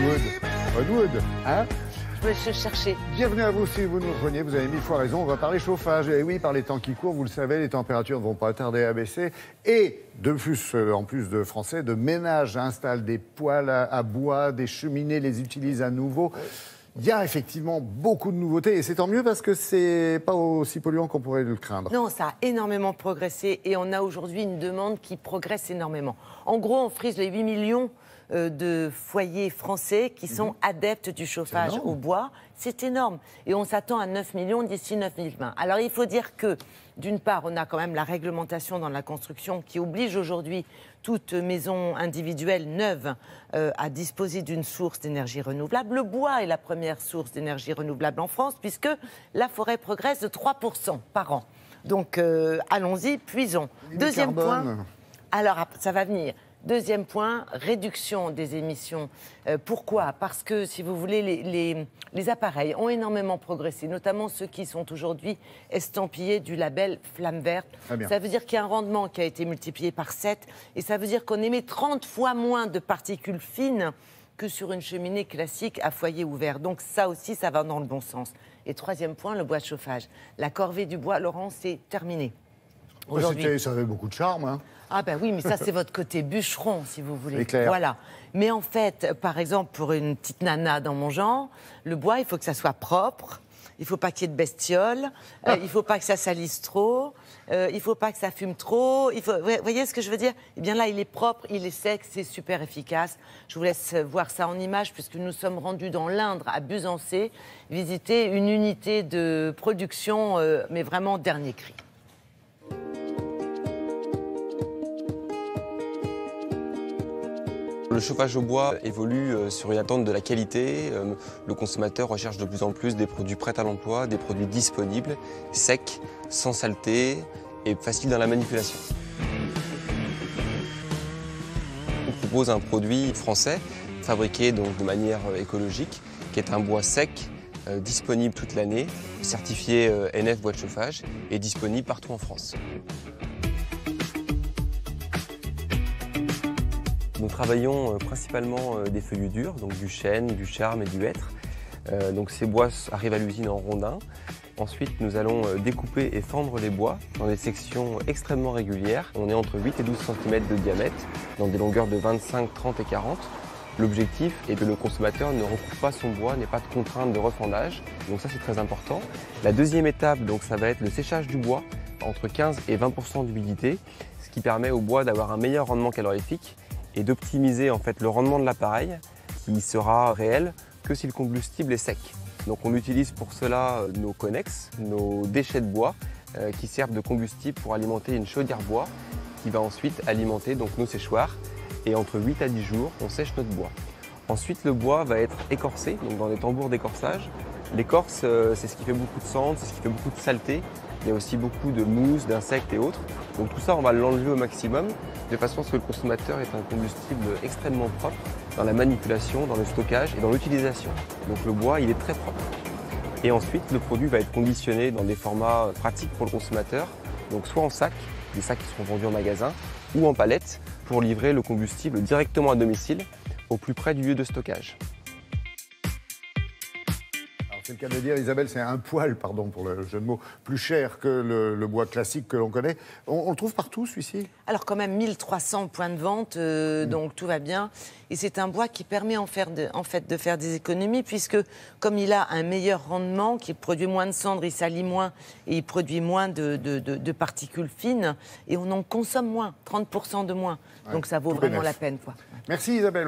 Redwood, hein? Je vais chercher. Bienvenue à vous si vous nous rejoignez, vous avez mille fois raison, on va parler chauffage. Et oui, par les temps qui courent, vous le savez, les températures ne vont pas tarder à baisser. Et de plus, en plus de Français, de ménages installent des poêles à bois, des cheminées les utilisent à nouveau. Il y a effectivement beaucoup de nouveautés et c'est tant mieux parce que c'est pas aussi polluant qu'on pourrait le craindre. Non, ça a énormément progressé et on a aujourd'hui une demande qui progresse énormément. En gros, on frise les 8 millions de foyers français qui sont adeptes du chauffage au bois. C'est énorme. Et on s'attend à 9 millions d'ici 2020. Alors, il faut dire que, d'une part, on a quand même la réglementation dans la construction qui oblige aujourd'hui toute maison individuelle neuve à disposer d'une source d'énergie renouvelable. Le bois est la première source d'énergie renouvelable en France puisque la forêt progresse de 3% par an. Donc, allons-y, puisons. Deuxième point. Alors, ça va venir. Deuxième point, réduction des émissions. Pourquoi? Parce que, si vous voulez, les appareils ont énormément progressé, notamment ceux qui sont aujourd'hui estampillés du label Flamme Verte. Ça veut dire qu'il y a un rendement qui a été multiplié par 7 et ça veut dire qu'on émet 30 fois moins de particules fines que sur une cheminée classique à foyer ouvert. Donc ça aussi, ça va dans le bon sens. Et troisième point, le bois de chauffage. La corvée du bois, Laurent, c'est terminé. Ça avait beaucoup de charme, hein. Ah ben oui, mais ça c'est votre côté bûcheron, si vous voulez. C'est clair. Voilà. Mais en fait, par exemple, pour une petite nana dans mon genre, le bois, il faut que ça soit propre, il ne faut pas qu'il y ait de bestioles, il ne faut pas que ça salisse trop, il ne faut pas que ça fume trop. Vous voyez ce que je veux dire? Eh bien là, il est propre, il est sec, c'est super efficace. Je vous laisse voir ça en image, puisque nous sommes rendus dans l'Indre, à Busancé, visiter une unité de production, mais vraiment dernier cri. Le chauffage au bois évolue sur une attente de la qualité. Le consommateur recherche de plus en plus des produits prêts à l'emploi, des produits disponibles, secs, sans saleté et faciles dans la manipulation. On propose un produit français, fabriqué donc de manière écologique, qui est un bois sec, disponible toute l'année, certifié NF bois de chauffage et disponible partout en France. Nous travaillons principalement des feuillus durs, donc du chêne, du charme et du hêtre. Donc ces bois arrivent à l'usine en rondins. Ensuite, nous allons découper et fendre les bois dans des sections extrêmement régulières. On est entre 8 et 12 cm de diamètre, dans des longueurs de 25, 30 et 40. L'objectif est que le consommateur ne recoupe pas son bois, n'ait pas de contrainte de refendage. Donc ça, c'est très important. La deuxième étape, donc, ça va être le séchage du bois, entre 15 et 20% d'humidité, ce qui permet au bois d'avoir un meilleur rendement calorifique et d'optimiser en fait le rendement de l'appareil qui sera réel que si le combustible est sec. Donc on utilise pour cela nos connexes, nos déchets de bois qui servent de combustible pour alimenter une chaudière bois qui va ensuite alimenter donc nos séchoirs et entre 8 à 10 jours on sèche notre bois. Ensuite le bois va être écorcé donc dans des tambours d'écorçage. L'écorce c'est ce qui fait beaucoup de cendres, c'est ce qui fait beaucoup de saleté. Il y a aussi beaucoup de mousse, d'insectes et autres. Donc tout ça, on va l'enlever au maximum, de façon à ce que le consommateur ait un combustible extrêmement propre dans la manipulation, dans le stockage et dans l'utilisation. Donc le bois, il est très propre. Et ensuite, le produit va être conditionné dans des formats pratiques pour le consommateur, donc soit en sac, des sacs qui seront vendus en magasin, ou en palette, pour livrer le combustible directement à domicile, au plus près du lieu de stockage. C'est le cas de dire, Isabelle, c'est un poil, pardon pour le jeu de mots, plus cher que le bois classique que l'on connaît. On le trouve partout, celui-ci? Alors, quand même 1300 points de vente, donc tout va bien. Et c'est un bois qui permet en fait de faire des économies, puisque comme il a un meilleur rendement, qu'il produit moins de cendres, il salit moins et il produit moins de particules fines, et on en consomme moins, 30% de moins. Donc ça vaut vraiment la peine, quoi. Merci Isabelle.